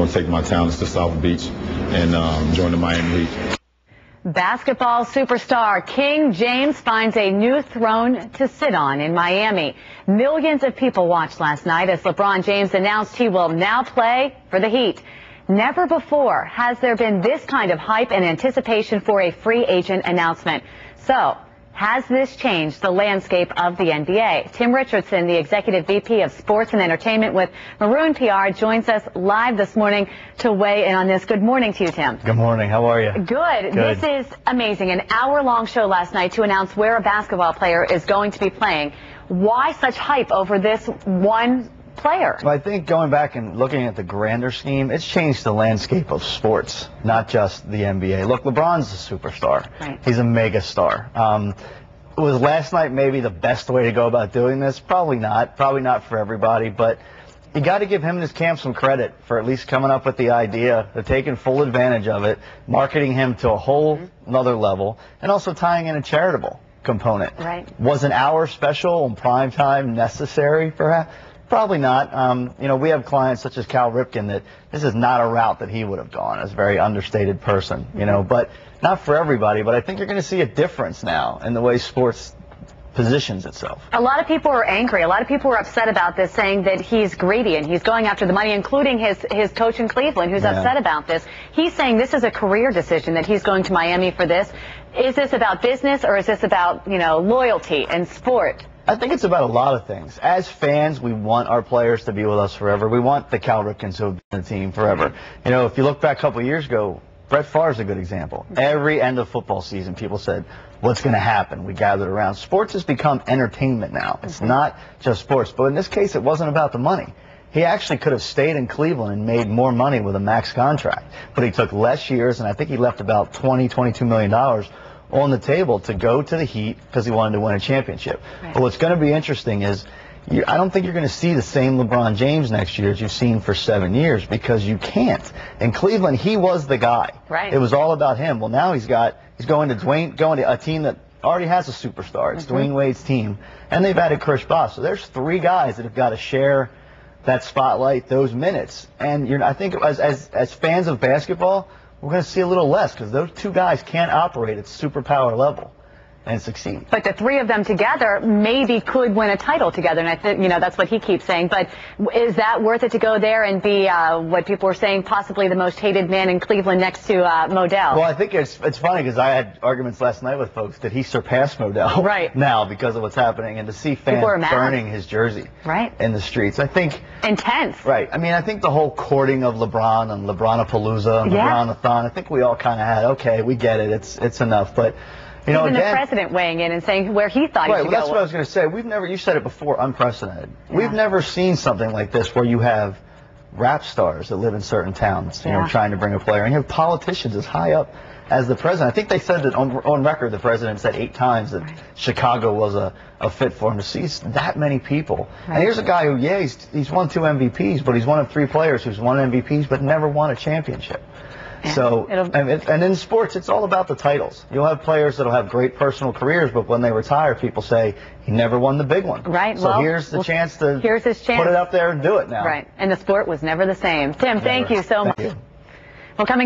going to take my talents to South Beach and join the Miami Heat. Basketball superstar King James finds a new throne to sit on in Miami. Millions of people watched last night as LeBron James announced he will now play for the Heat. Never before has there been this kind of hype and anticipation for a free agent announcement. So, has this changed the landscape of the NBA? Tim Richardson, the Executive VP of Sports and Entertainment with Maroon PR, joins us live this morning to weigh in on this. Good morning to you, Tim. Good morning. How are you? Good. This is amazing. An hour-long show last night to announce where a basketball player is going to be playing. Why such hype over this one player? Well, I think going back and looking at the grander scheme, it's changed the landscape of sports, not just the NBA. Look, LeBron's a superstar. Right. He's a mega star. Was last night maybe the best way to go about doing this? Probably not. Probably not for everybody, but you got to give him and his camp some credit for at least coming up with the idea, of taking full advantage of it, marketing him to a whole another level, and also tying in a charitable component. Right. Was an hour special and prime time necessary, perhaps? Probably not. You know, we have clients such as Cal Ripken that this is not a route that he would have gone as a very understated person, you know, but not for everybody. But I think you're going to see a difference now in the way sports positions itself. A lot of people are angry. A lot of people are upset about this, saying that he's greedy and he's going after the money, including his coach in Cleveland, who's upset about this. He's saying this is a career decision that he's going to Miami for this. Is this about business or is this about, you know, loyalty and sport? I think it's about a lot of things. As fans, we want our players to be with us forever. We want the Cal Ripkens to have been the team forever. You know, if you look back a couple of years ago, Brett Favre's a good example. Every end of football season, people said, what's going to happen? We gathered around. Sports has become entertainment now. It's not just sports. But in this case, it wasn't about the money. He actually could have stayed in Cleveland and made more money with a max contract. But he took less years, and I think he left about $22 million on the table to go to the Heat because he wanted to win a championship. Right. But what's going to be interesting is I don't think you're going to see the same LeBron James next year as you've seen for 7 years because you can't. In Cleveland, he was the guy. Right. It was all about him. Well, now he's going to a team that already has a superstar. It's Dwayne Wade's team, and they've added Chris Bosh. So there's 3 guys that have got to share that spotlight, those minutes. And I think as fans of basketball, we're going to see a little less because those 2 guys can't operate at superpower level and succeed. But the 3 of them together maybe could win a title together, and I think, you know, that's what he keeps saying. But is that worth it to go there and be what people are saying, possibly the most hated man in Cleveland next to Modell? Well, I think it's funny because I had arguments last night with folks that he surpassed Modell now because of what's happening, and to see fans burning his jersey in the streets, I think intense. Right. I mean, I think the whole courting of LeBron and LeBronapalooza and LeBronathon, I think we all kind of had, okay, we get it, it's enough, but. You know, even the president weighing in and saying where he thought he should go. That's what I was going to say. You said it before, unprecedented. Yeah. We've never seen something like this where you have rap stars that live in certain towns, you know, trying to bring a player. And you have politicians as high up as the president. I think they said that on record, the president said 8 times that Chicago was a fit for him to see that many people. And here's a guy who, he's won 2 MVPs, but he's one of 3 players who's won MVPs but never won a championship. So, and in sports, it's all about the titles. You'll have players that'll have great personal careers, but when they retire, people say, he never won the big one. Right. So here's the chance to put it up there and do it now. Right. And the sport was never the same. Tim, thank you so much. Well, coming